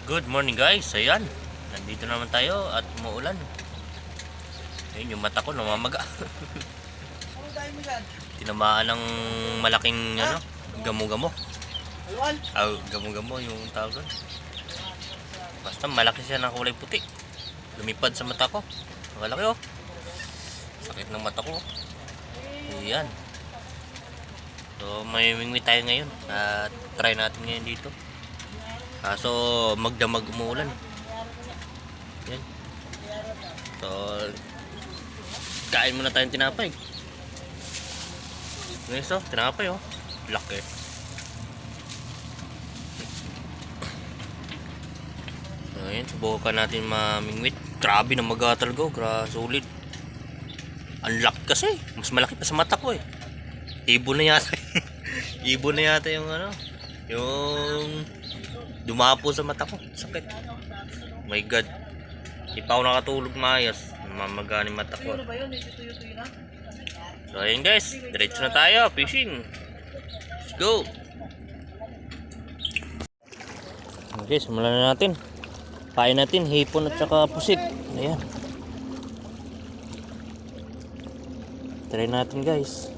Good morning guys, ayan. Nandito naman tayo at umuulan. Ayun yung mata ko namamaga. Tinamaan ng malaking gamo-gamo. Gamo-gamo yung tawag doon. Basta malaki siya ng kulay puti. Lumipad sa mata ko. Malaki oh. Sakit ng mata ko. Ayan. So may wingwit tayo ngayon. At try natin ngayon dito. Kaso magdamag umuulan. Yan. So kain muna tayong tinapay. Ngayon so, tinapay oh. Laki. Ayan, subukan natin mamingwit. Grabe na magatal go. Sulit. Ang laki kasi. Mas malaki pa sa mata ko eh. Ibon na yata. Ibon na yata yung yung dumapo sa mata ko. Sakit. My God. Di pa ako nakatulog maayos. Mamagani mata ko. So ayun guys. Diretso na tayo. Fishing. Let's go. Okay, simulan na natin. Kain natin hipon at saka pusit. Ayan. Try natin guys.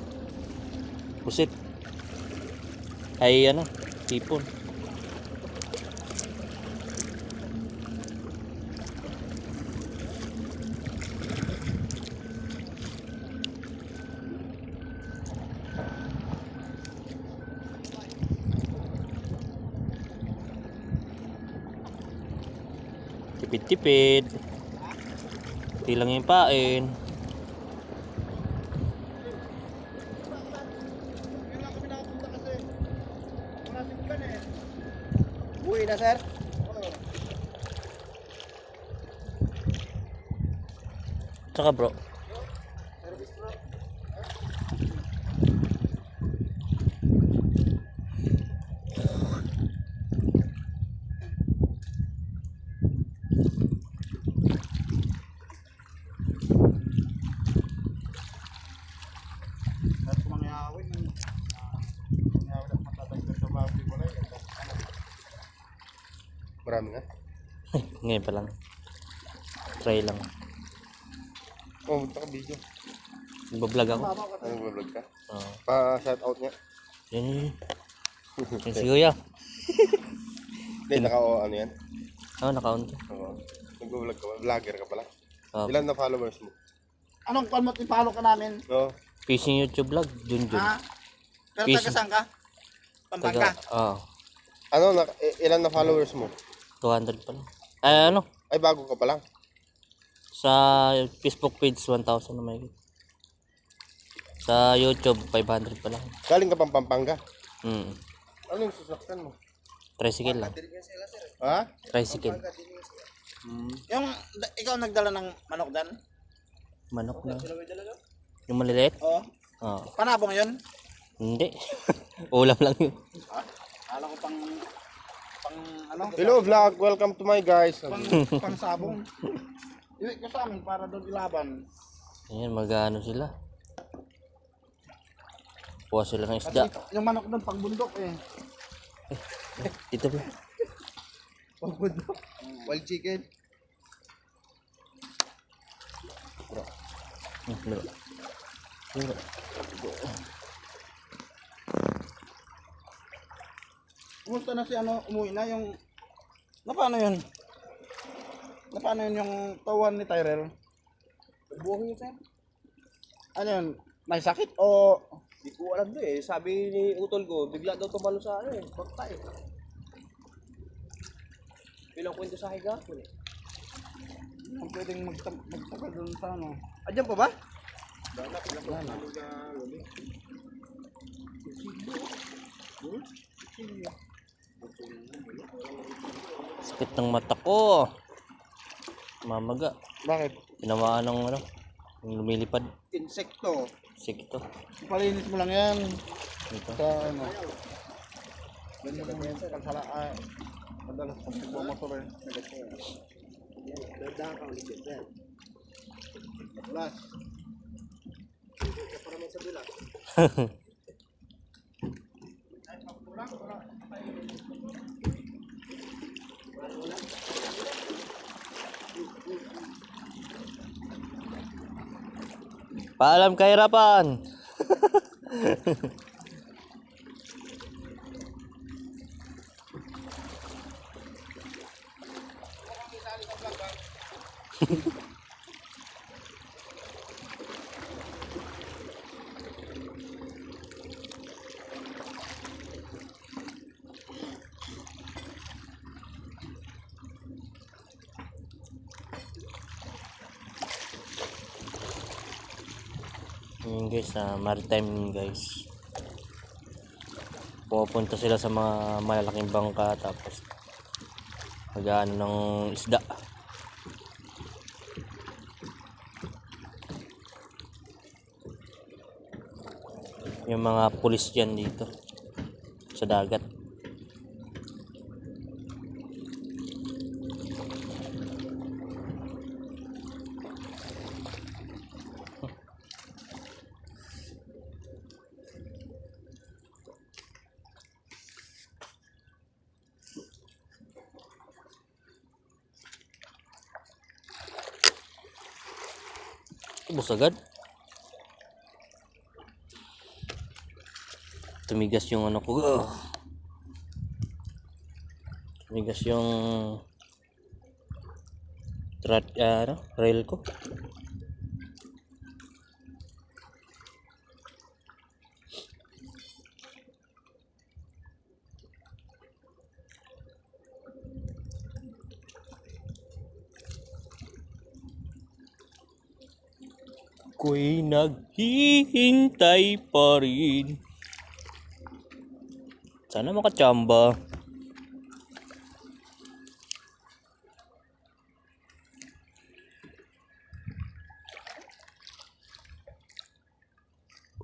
Pusit. Ay hipon. Tipid-tipid. Hindi lang yung pain. Uwi na sir. Tsaka bro. Marami nga. Ngayon pa lang. Try lang. Oh, punta ka video. Nagbablog ako. Ano vlog ka? Oo. Pa-shout out nga. Yan. Yan si Kuya. Hindi, ano yan? Oo, naka-on to. Oo. Nag-vlog ka ba? Vlogger ka pala? Oo. Ilan na followers mo? Anong pan mo ipalo ka namin? No? Fishing YouTube vlog. Junjun. Ha? Pero Fishing. taga saan ka? Pampanga. Oo. Ilan na followers mo? 200 pa lang. Ay Ay, bago ka pa lang. sa Facebook page 1,000 na may. Sa YouTube 500 pa lang. Galing ka pang Pampanga. Ano yung sasakyan mo? Tricycle lang. Ha? Tricycle. Yung ikaw nagdala ng manok dan? Manok na. Yung maliliit? Oo. Oo. Panabong yun? Hindi. Ulam lang yun. Kala ko pang Hello vlog, welcome to my guys. pang sabong. Iwi ko sa amin para doon ilaban. Ayan, mag-ano sila. Kuha sila ng isda. Kasi yung manok doon pang bundok eh. Dito ba? Pang bundok. Wild chicken. Bro. Kumusta na si umuwi na yung paano yun? Paano yun yung tawan ni Tyrell? Buhay niyo sir? Ano yun? May sakit o Di ko alam doon eh. Sabi ni utol ko, bigla daw tumalo sa pagtay. Bilang kwento sa higapon eh. ang pwedeng magtagal doon sa ano? Andiyan pa ba? Sakit ng mata ko. Mamaga. Bakit? Tinamaan ng yung lumilipad. Insekto. Sige to. Palinis mo lang yan. Ito. Sa ano? Ganyan lang yan sa kansala. Madalas pag nagmamotor eh. Dada ka ulit yan. Madalas. Para naman sa dula. Ay, pagkulang. Wala. Paalam kahirapan. Yun guys, maritime yun guys. Pupunta sila sa mga malalaking bangka tapos mag-aano ng isda. Yung mga pulis dyan dito sa dagat. Ubus agad. Tumigas yung ano ko. Tumigas yung rail ko. Ako'y naghihintay pa rin. Sana makachamba.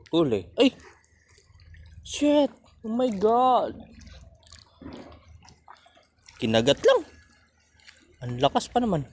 Uli. Ay! Shit! Oh my God! Kinagat lang. Ang lakas pa naman.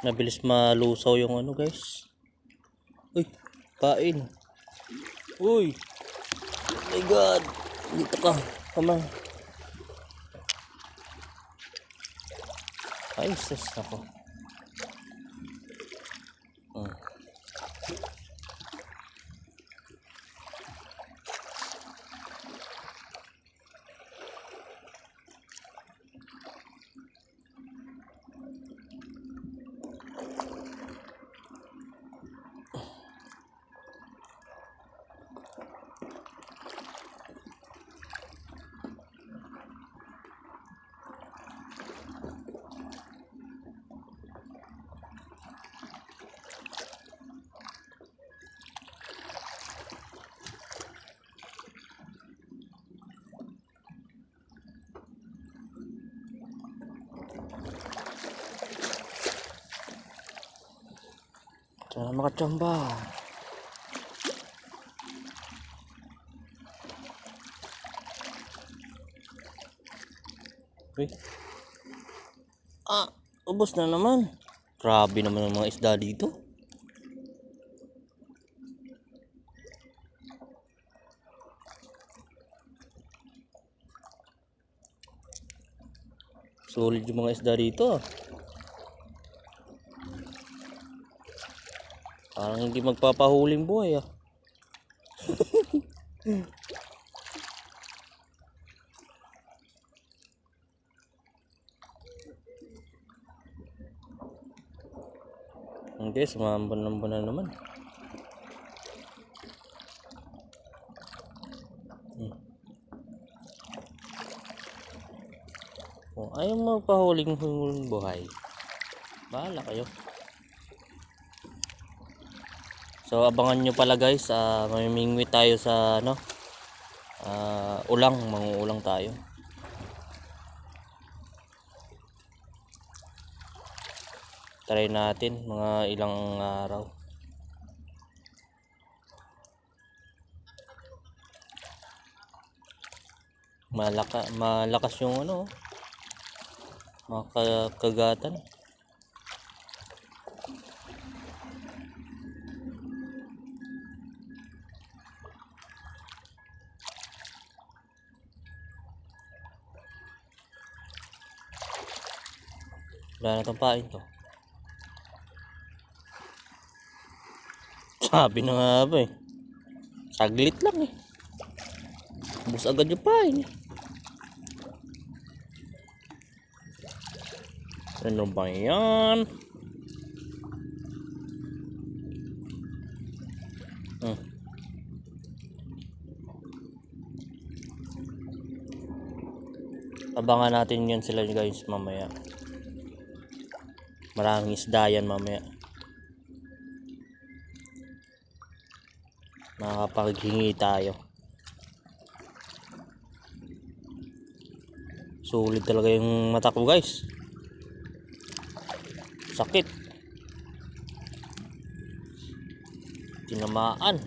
Nabilis malusaw yung ano guys. Uy, kain. Uy. Oh my God. Dito ka. Come on. Ay, sis ako. Sana makachamba. Uy. Ubos na naman. Grabe naman ang mga isda dito. Solid yung mga isda dito. Parang hindi magpapahuling buhay ah. Hindi, sumambon na naman. Oh, ayaw magpahuling buhay. Bahala kayo. So abangan nyo pala guys, mamimingwi tayo sa ano, ulang, manguulang tayo. Try natin mga ilang araw. Malakas yung ano, mga kagatan. Wala na itong pain to. Sabi na nga ba eh. Saglit lang eh. Ubus agad yung pain eh. Ano ba yan? Abangan natin yan sila guys mamaya. Maraming isda yan mamaya. Makakapaghingi tayo. Sulit talaga yung mata ko guys. Sakit. Tinamaan.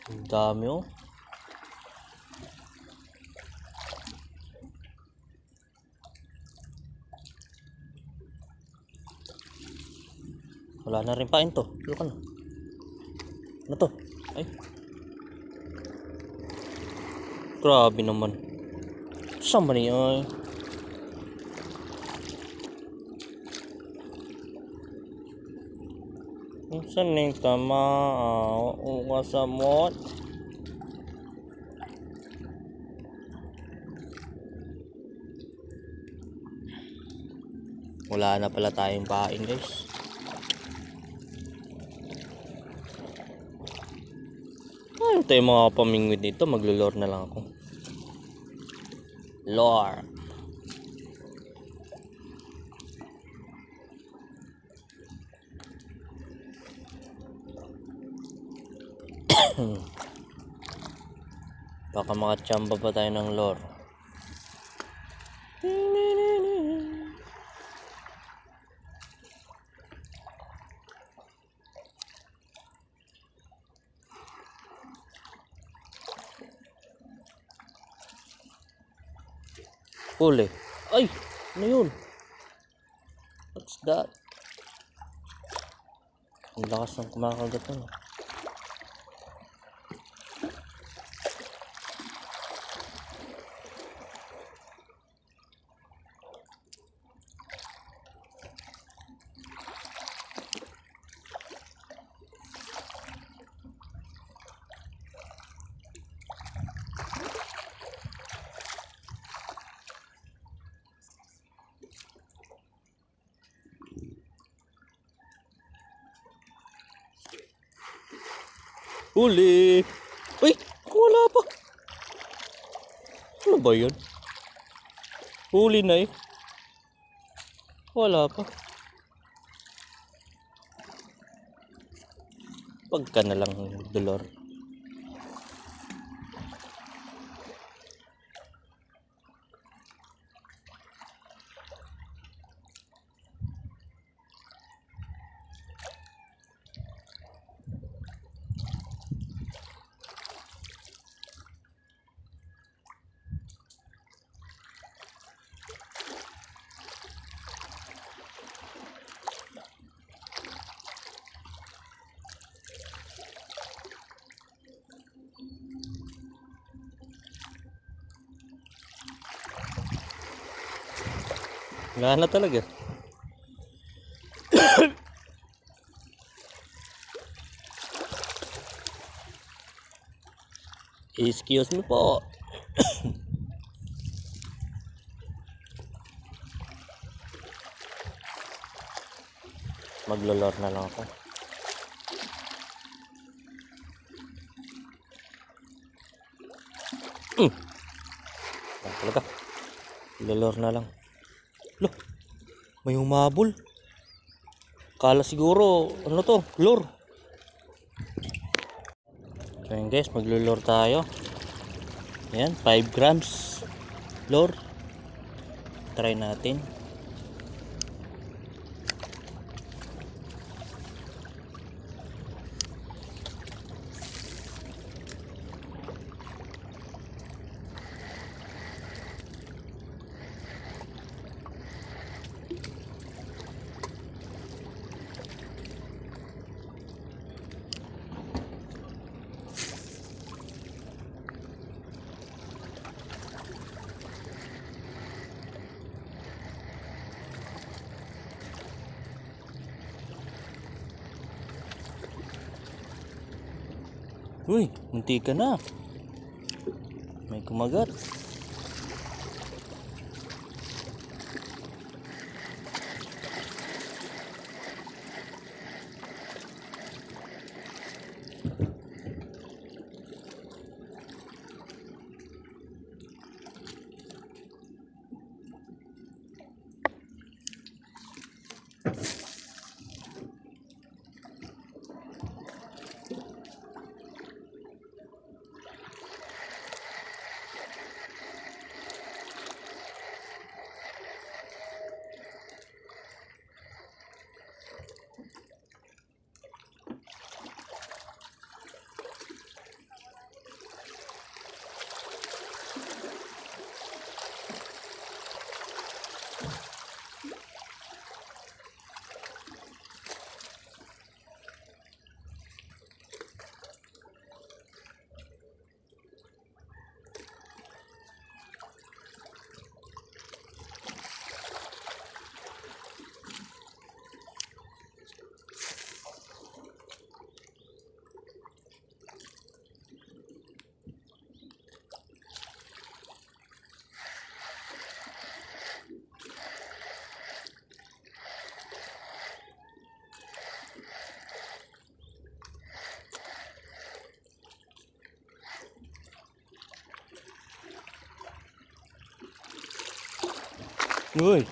Ang dami oh. Wala na rin pain to. Ano ka na? Ano to? Ay. Grabe naman. Saan ba niya? Saan na yung tama? Ukasamot. Wala na pala tayong pain guys. Ano tayo mga pamingwit dito? Maglo-lure na lang ako. Lure. Baka makachamba pa tayo ng lure. Huli. Ay! Ano yun? What's that? Ang lakas ng kumakagat na. Huli! Uy! Wala pa! Ano ba yun? Huli na eh. Wala pa. Pagka na lang dolor. Wala na talaga. Excuse me po. Maglolor na lang ako. Talaga. Maglolor na lang. Loh, may humabol. Kala siguro, ano to, lure. So yun guys, maglulure tayo. Ayan, 5 grams lure. Try natin. Uy, munti ka na. May kumagat. Uy.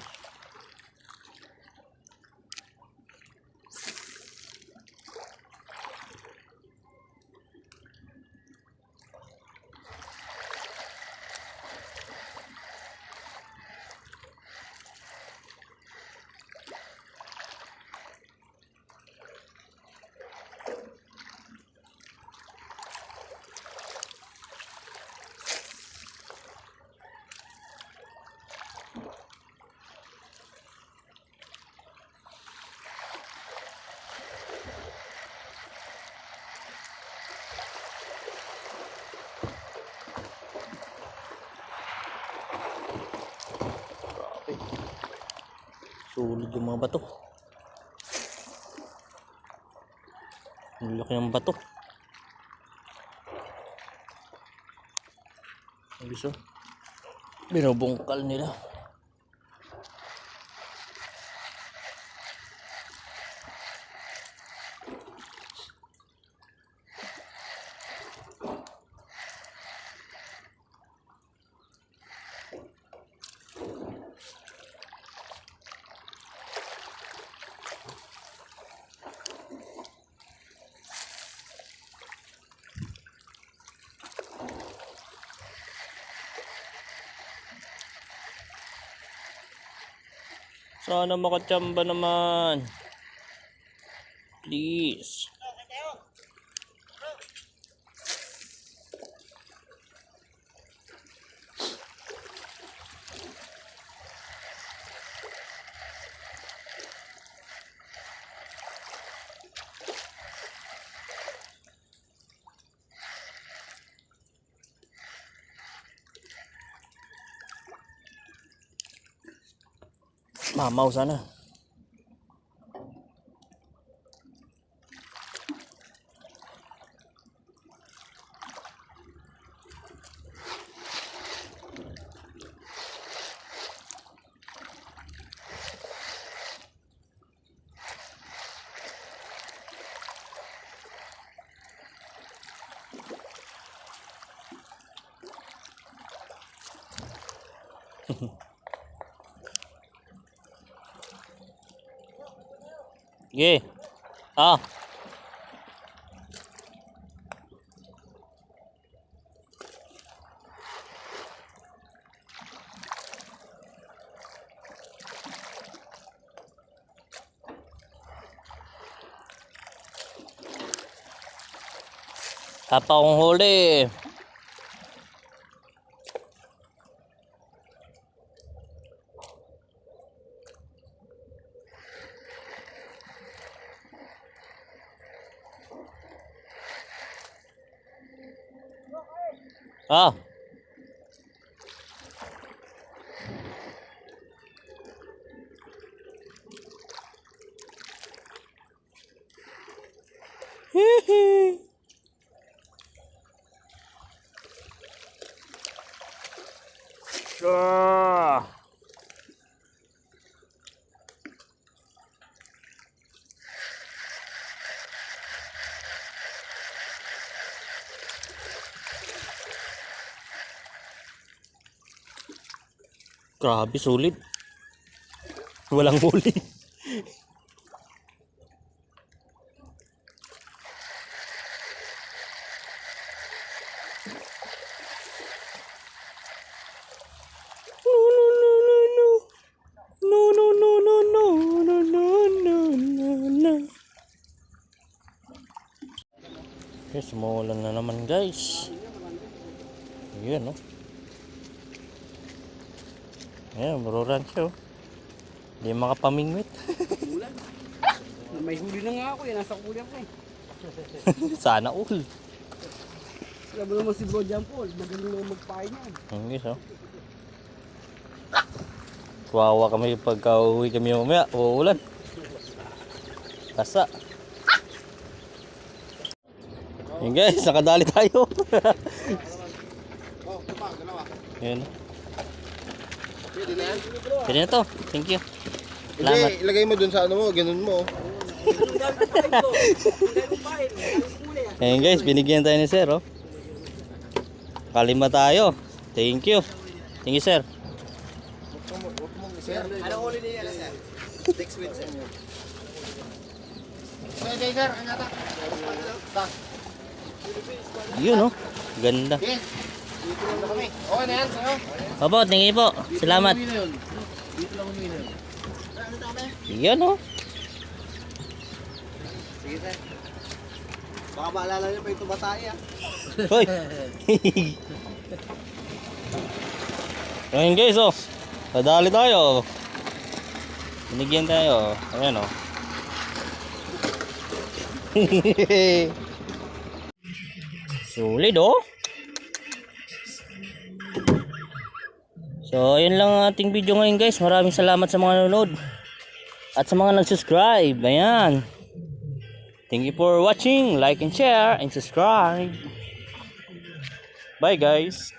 Sulit yung mga bato. Ang laki ng bato. Ang gusto. Binubungkal nila. Sana makachamba naman. Please. Mamaw sana. Sige. Ah. Tapa akong huli. Ah. Hihi. Ah. Grabe, sulit. Walang huli. No, no, no, no, no, no, no, no, no, no. Yes, umuulan na naman guys. Ayan, no? Ayan, maruran siya, oh. Hindi makapamingwit. Ulan. May huli na nga ako eh. Nasa kulang ko eh. Sana all. Alam mo naman si Bro John Paul. Magaling naman magpain yan. Ang guys, oh. Kawawa kami pagka uwi kami mamaya. Uulan. Kasa. Yan guys, nakadali tayo. Oh, tama, ganawa. Yan. Pwede na yan? Pwede na to. Thank you. Hindi, Salamat. ilagay mo dun sa ano mo, ganun mo. Ayan guys, binigyan tayo ni sir, oh. Kalima tayo. Thank you. Thank you, sir. Ano huli niya yan, sir? Sticks with sir. Okay, sir. Ano ata? Yun, oh. Ganda. Okay. Dito lang na kami. Okay na yan, sa'yo. Opo, thank you po. Salamat. Dito lang kami na yun. Yan, oh. Sige sir. Baka maalala niyo pa yung tumatay ah. Hoy. Ayan guys, oh. Nadali tayo. Binigyan tayo. Ayan, oh. Sulit, oh. So, ayun lang ang ating video ngayon guys. Maraming salamat sa mga nanonood. At sa mga nag-subscribe. Ayan. Thank you for watching. Like and share and subscribe. Bye guys.